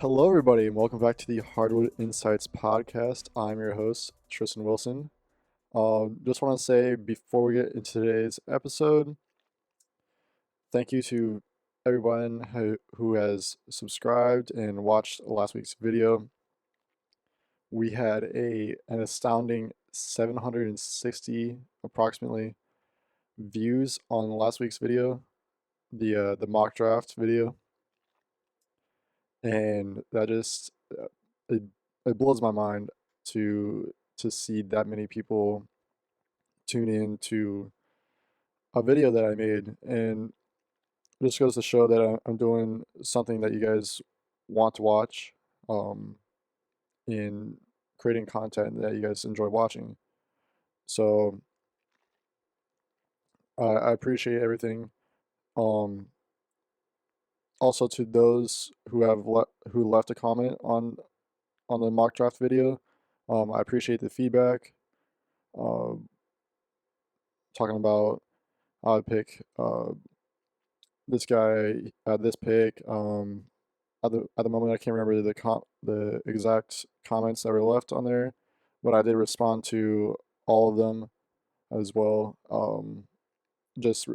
Hello, everybody, and welcome back to the Hardwood Insights podcast. I'm your host, Tristan Wilson. Just want to say before we get into today's episode, thank you to everyone who has subscribed and watched last week's video. We had an astounding 760 approximately views on last week's video, the mock draft video, and that just it, it blows my mind to see that many people tune in to a video that I made, and it just goes to show that I'm doing something that you guys want to watch, um, in creating content that you guys enjoy watching. So I appreciate everything. Um, Also to those who left a comment on the mock draft video, I appreciate the feedback. Um, Talking about how I pick this guy at this pick. At the moment, I can't remember the exact comments that were left on there, but I did respond to all of them as well. Just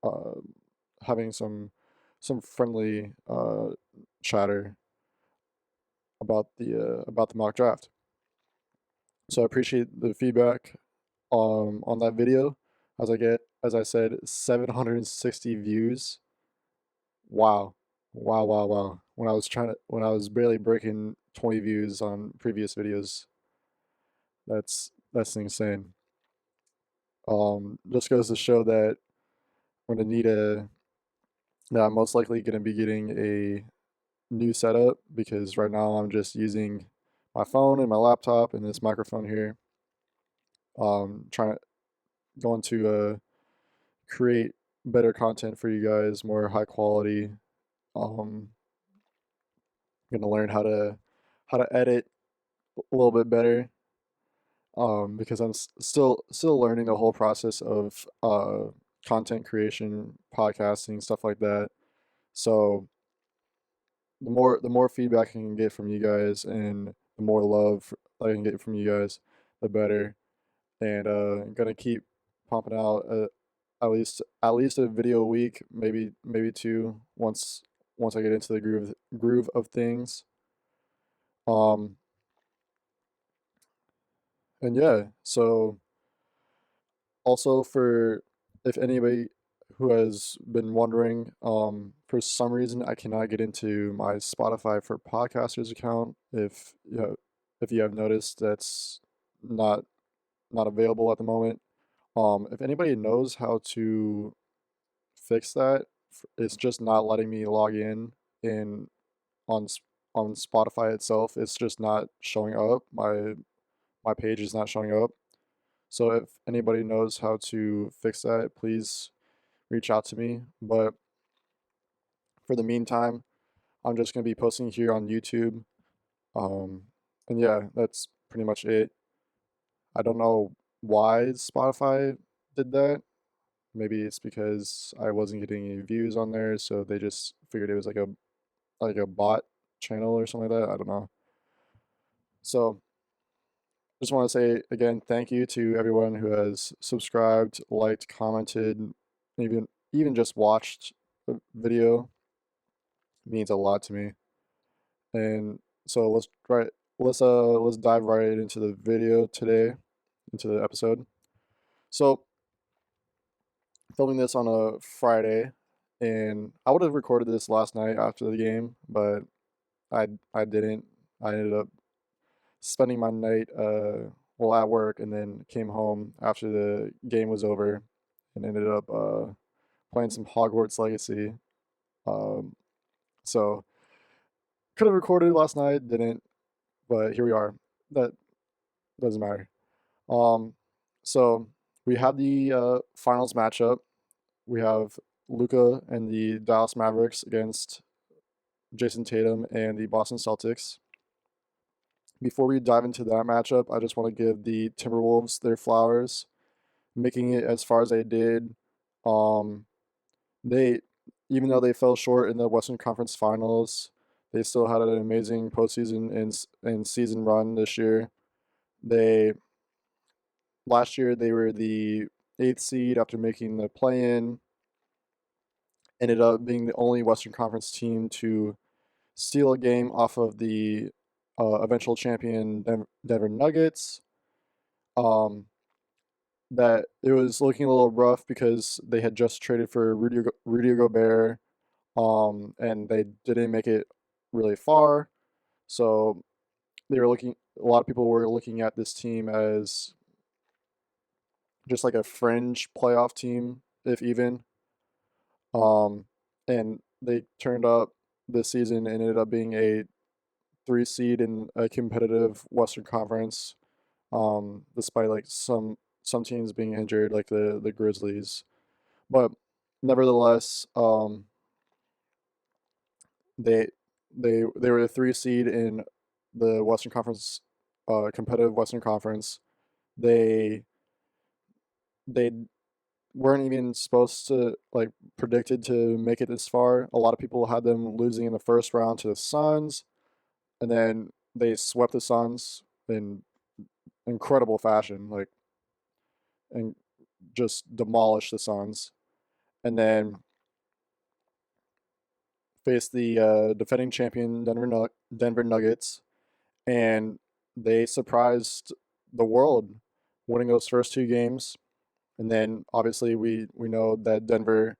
uh, having some friendly chatter about the mock draft. So I appreciate the feedback on that video. As I said, 760 views. Wow. Wow, wow, wow. When I was barely breaking 20 views on previous videos, that's insane. Just goes to show that I'm gonna need a that I'm most likely gonna be getting a new setup because right now I'm just using my phone and my laptop and this microphone here. Trying to going to create better content for you guys, more high quality. Um, Gonna learn how to edit a little bit better, because I'm still learning the whole process of content creation, podcasting, stuff like that. So the more feedback I can get from you guys and the more love I can get from you guys, the better. And I'm gonna keep pumping out at least a video a week, maybe two once I get into the groove of things. Um, and yeah, so also for if anybody who has been wondering, for some reason I cannot get into my Spotify for Podcasters account. If you have noticed, that's not not available at the moment. If anybody knows how to fix that, it's just not letting me log in on on Spotify itself. It's just not showing up. My page is not showing up. So if anybody knows how to fix that, please reach out to me. But for the meantime, I'm just gonna be posting here on YouTube. Um, and yeah, that's pretty much it. I don't know why Spotify did that. Maybe it's because I wasn't getting any views on there, so they just figured it was like a bot channel or something like that. I don't know. So just want to say again, thank you to everyone who has subscribed, liked, commented, even just watched the video. It means a lot to me. And so let's dive right into the video today, into the episode. So filming this on a Friday, and I would have recorded this last night after the game, but I didn't. I ended up spending my night well at work and then came home after the game was over and ended up playing some Hogwarts Legacy. Um, so could have recorded last night, didn't, but here we are. That doesn't matter. Um, so we have the finals matchup. We have Luca and the Dallas Mavericks against Jason Tatum and the Boston Celtics. Before we dive into that matchup, I just want to give the Timberwolves their flowers, making it as far as they did. Um, they, even though they fell short in the Western Conference Finals, They still had an amazing postseason and season run this year. They Last year they were the eighth seed after making the play-in. Ended up being the only Western Conference team to steal a game off of the eventual champion Denver Nuggets. Um, that it was looking a little rough because they had just traded for Rudy Gobert, and they didn't make it really far. So they were looking. A lot of people were looking at this team as just like a fringe playoff team, if even. Um, and they turned up this season and ended up being a three seed in a competitive Western Conference. Despite like some teams being injured, like the Grizzlies, but nevertheless, they they were the three seed in the Western Conference, competitive Western Conference. They they weren't even supposed to like predicted to make it this far. A lot of people had them losing in the first round to the Suns, and then they swept the Suns in incredible fashion, like and just demolished the Suns, and then faced the defending champion Denver Nuggets, and they surprised the world, winning those first two games. And then obviously we know that Denver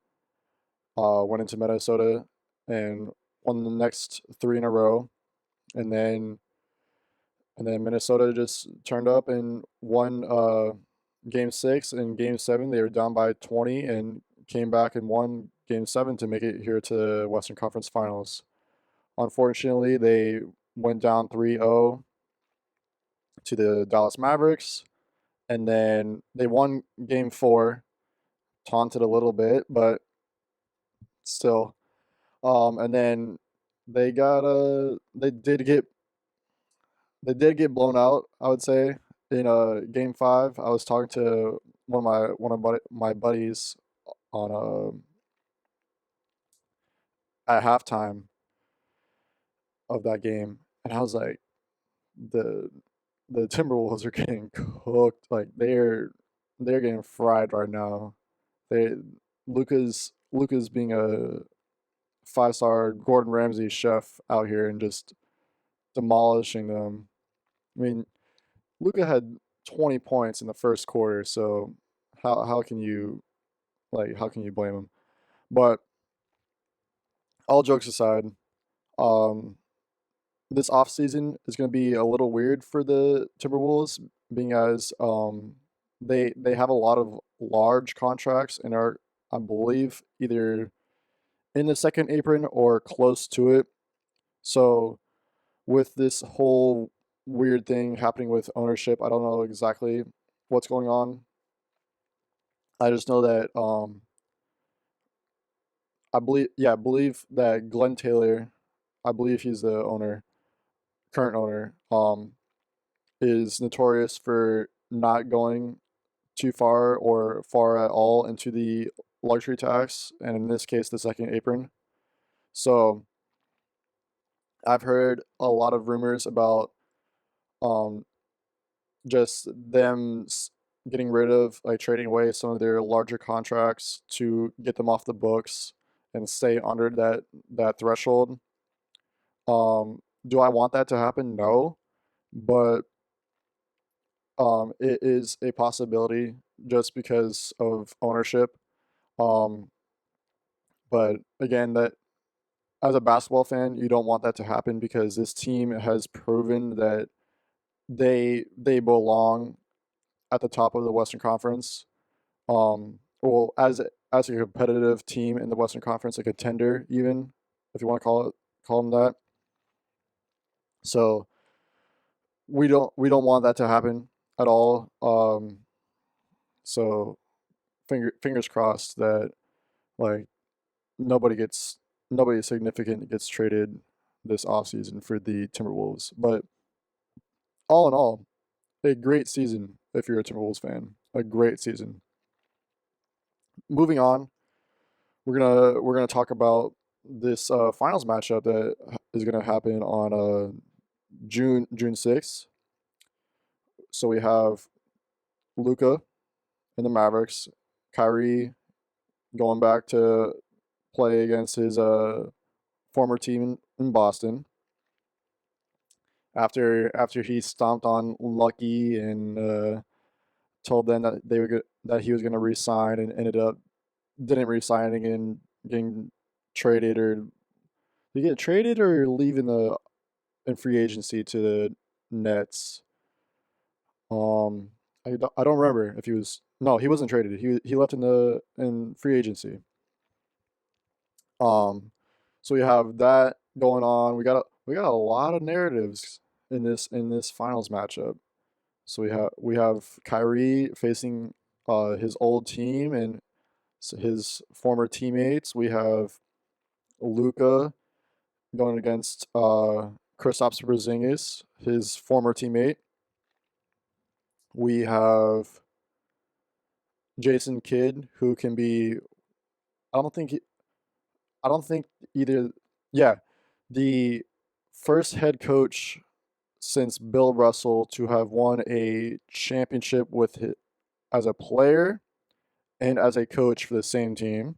went into Minnesota and won the next three in a row, and then Minnesota just turned up and won game six and game seven. They were down by 20 and came back and won game seven to make it here to the Western Conference Finals. Unfortunately, they went down 3-0 to the Dallas Mavericks, and then they won game four, taunted a little bit, but still. And then they got they did get blown out, I would say, in game five. I was talking to my buddies on at halftime of that game, and I was like, the the Timberwolves are getting cooked. Like they're getting fried right now. They Luca's being a 5-star Gordon Ramsay chef out here and just demolishing them. I mean, Luca had 20 points in the first quarter, so how can you how can you blame him? But all jokes aside, um, this offseason is going to be a little weird for the Timberwolves, being as they have a lot of large contracts and are, I believe, either in the second apron or close to it. So with this whole weird thing happening with ownership, I don't know exactly what's going on. I just know that I believe that Glenn Taylor, I believe he's the owner, current owner, is notorious for not going too far or far at all into the luxury tax, and in this case, the second apron. So I've heard a lot of rumors about um, just them getting rid of, like trading away some of their larger contracts to get them off the books and stay under that threshold. Do I want that to happen? No, but it is a possibility just because of ownership. Um, but again, that as a basketball fan, you don't want that to happen because this team has proven that they belong at the top of the Western Conference. Well, as a competitive team in the Western Conference, a contender, even if you want to call them that. So we don't want that to happen at all. So fingers crossed that like nobody gets nobody significant gets traded this offseason for the Timberwolves. But all in all, a great season if you're a Timberwolves fan. A great season. Moving on, we're gonna talk about this finals matchup that is going to happen on June 6th. So we have Luca and the Mavericks, Kyrie going back to play against his former team in Boston after he stomped on Lucky and told them that that he was going to resign and ended up didn't resign and getting traded or did he get traded or leaving the in free agency to the Nets. Um, I don't remember if he was no he wasn't traded. He left in free agency. Um, so we have that going on. We got a lot of narratives in this finals matchup. So we have Kyrie facing his old team and his former teammates. We have Luca going against Kristaps Porzingis, his former teammate. We have Jason Kidd, who can be. I don't think. I don't think either. Yeah, the first head coach since Bill Russell to have won a championship as a player and as a coach for the same team.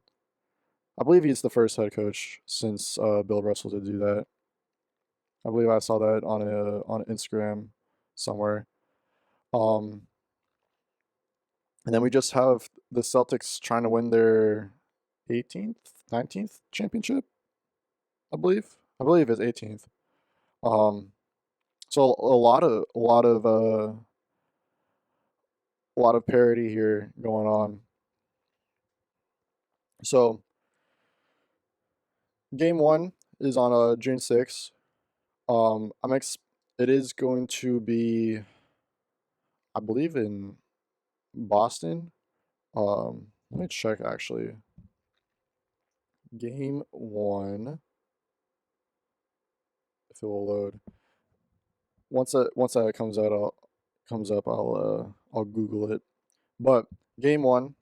I believe he's the first head coach since Bill Russell to do that. I believe I saw that on Instagram somewhere. Um, and then we just have the Celtics trying to win their 18th, 19th championship. I believe. I believe it's 18th. Um, so a lot of parity here going on. So game one is on June 6th. It is going to be, I believe, in Boston. Let me check actually. Game one, if it will load. Once that comes up, I'll Google it. But game one,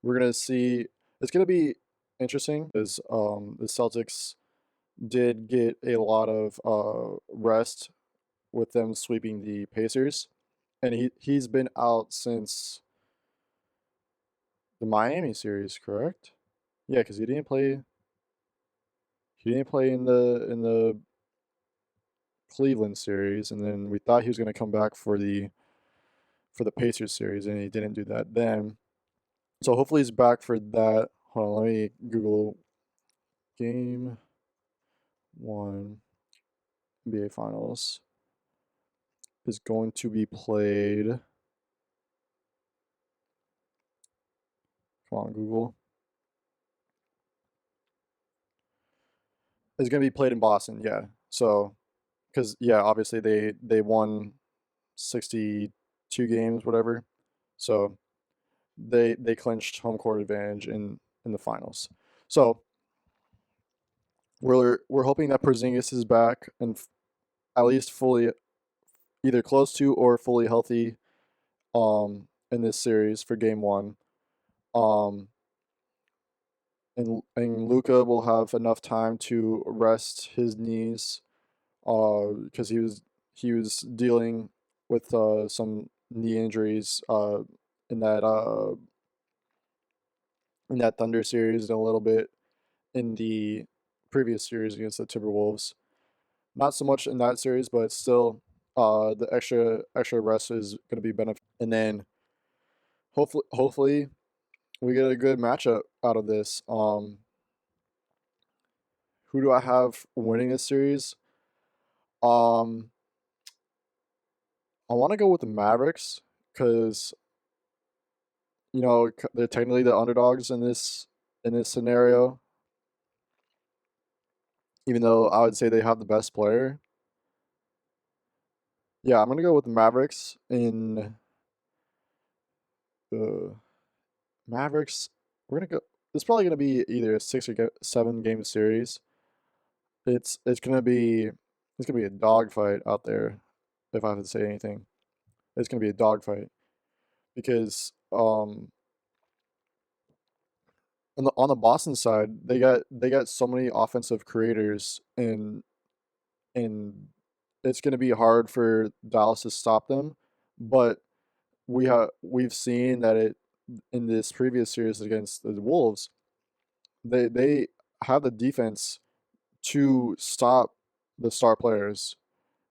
we're gonna see. It's gonna be interesting because the Celtics did get a lot of rest with them sweeping the Pacers, and he's been out since the Miami series, correct? Yeah, because he didn't play. He didn't play in the Cleveland series, and then we thought he was going to come back for the Pacers series, and he didn't do that then. So hopefully he's back for that. Hold on, let me Google game one NBA Finals is going to be played. Come on, Google. It's going to be played in Boston, yeah. So, because yeah, obviously they won 62 games, whatever. So they clinched home court advantage in the finals. So we're hoping that Porzingis is back and at least fully either close to or fully healthy in this series for game one. Um and Luca will have enough time to rest his knees because he was dealing with some knee injuries in that uh in that Thunder series and a little bit in the previous series against the Timberwolves. Not so much in that series, but still, the extra rest is going to be beneficial. And then hopefully we get a good matchup out of this. Who do I have winning this series? Um, I want to go with the Mavericks because they're technically the underdogs in this scenario. Even though I would say they have the best player. Yeah, I'm gonna go with the Mavericks in the Mavericks. We're gonna go. It's probably gonna be either a 6 or 7 game series. It's gonna be a dogfight out there. If I have to say anything, it's gonna be a dogfight because on the Boston side, they got so many offensive creators, and it's going to be hard for Dallas to stop them. But we've seen that it in this previous series against the Wolves, they have the defense to stop the star players.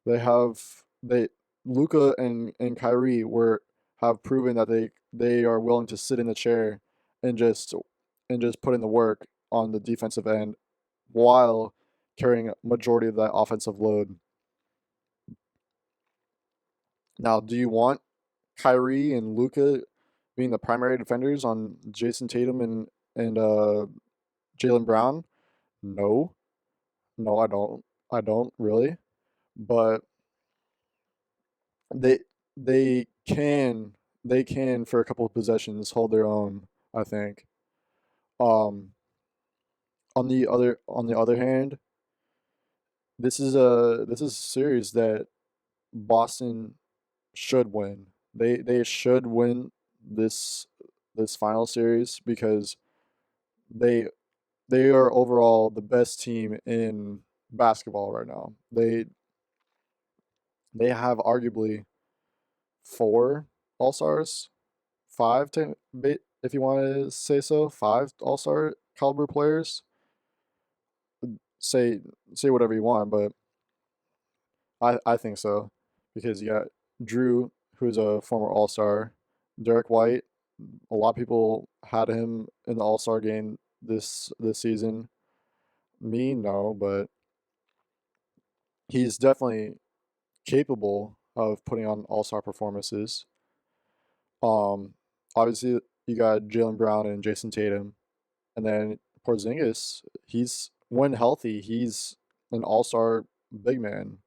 They Luca and Kyrie were have proven that they are willing to sit in the chair and just put in the work on the defensive end while carrying a majority of that offensive load. Now, do you want Kyrie and Luca being the primary defenders on Jason Tatum and Jalen Brown? No, no, I don't. I don't really, but they they can they can for a couple of possessions hold their own, I think. Um, on the other hand, this is a series that Boston should win. They should win this this final series because they they are overall the best team in basketball right now. They have arguably four All-Stars, five if you want to say so, five All-Star caliber players. Say say whatever you want, but I think so because you got Drew, who's a former All-Star, Derek White. A lot of people had him in the All-Star game this season. Me, no, but he's definitely capable of putting on All-Star performances. Um, Obviously you got Jalen Brown and Jason Tatum, and then Porzingis. He's when healthy, he's an All-Star big man.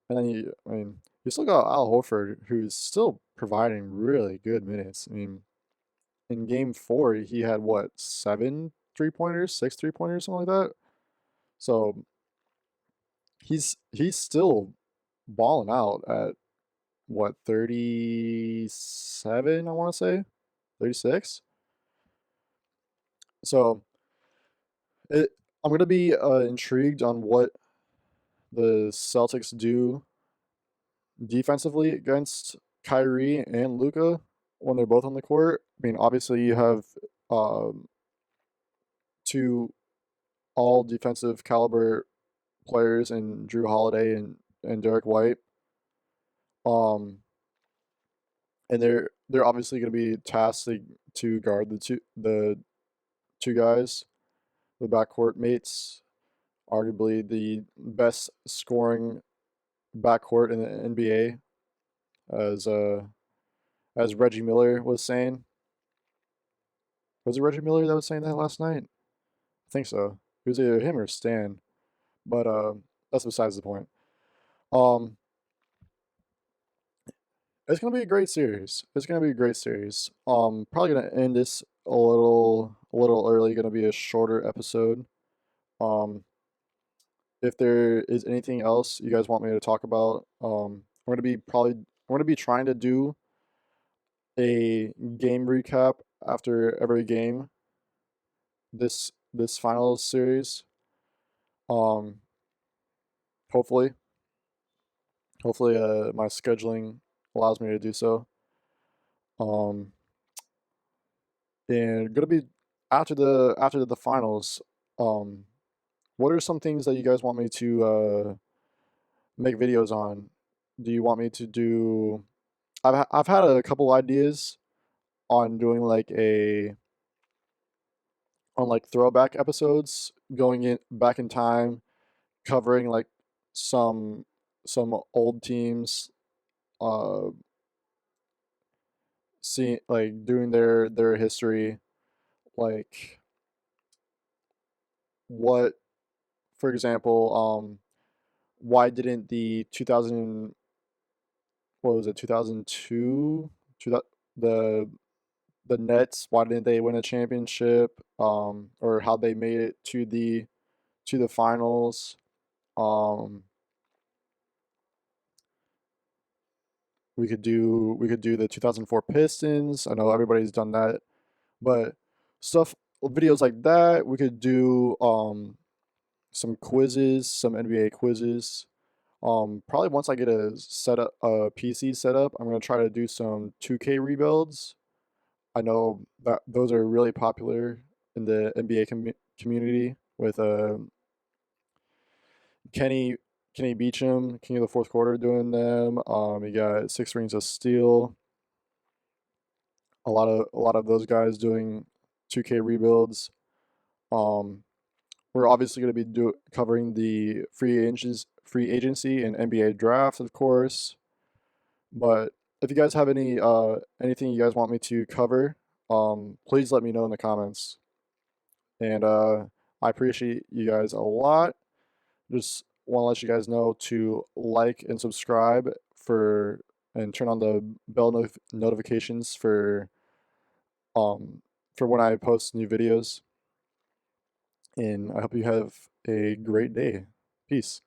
And then I mean, you still got Al Horford, who's still providing really good minutes. I mean, in Game 4, he had what, 7 3-pointers, 6 3-pointers, something like that. So he's still balling out at what, 37, I want to say, 36. So it, I'm gonna be intrigued on what the Celtics do defensively against Kyrie and Luca when they're both on the court. I mean, obviously you have um, two all defensive caliber players in Drew Holiday and Derek White. Um, and they're obviously going to be tasked to guard the two guys, the backcourt mates, arguably the best scoring backcourt in the NBA, as uh as Reggie Miller was saying. Was it Reggie Miller that was saying that last night? I think so. It was either him or Stan, but that's besides the point. Um, it's gonna be a great series. It's gonna be a great series. Probably gonna end this a little early. Gonna be a shorter episode. Um, if there is anything else you guys want me to talk about, I'm gonna be trying to do a game recap after every game this finals series. Um, hopefully, my scheduling allows me to do so. Um, and gonna be after the finals. Um, what are some things that you guys want me to make videos on? Do you want me to do? I've had a couple ideas on doing like throwback episodes, going in back in time, covering like some some old teams, uh, seeing like doing their history, like what, for example, why didn't the 2000, what was it, 2002, the the Nets, why didn't they win a championship, or how they made it to the finals. um we could do the 2004 Pistons. I know everybody's done that, but stuff videos like that. We could do some quizzes, some NBA quizzes. Probably once I get a PC set up, I'm gonna try to do some 2K rebuilds. I know that those are really popular in the NBA community with Kenny Kenny Beecham, King of the Fourth Quarter doing them. You got Six Rings of Steel. A lot of those guys doing 2K rebuilds. Um, we're obviously going to be covering the free agency and NBA draft, of course. But if you guys have anything you guys want me to cover, please let me know in the comments. And I appreciate you guys a lot. Just want to let you guys know to like and subscribe and turn on the bell notifications um for when I post new videos. And I hope you have a great day. Peace.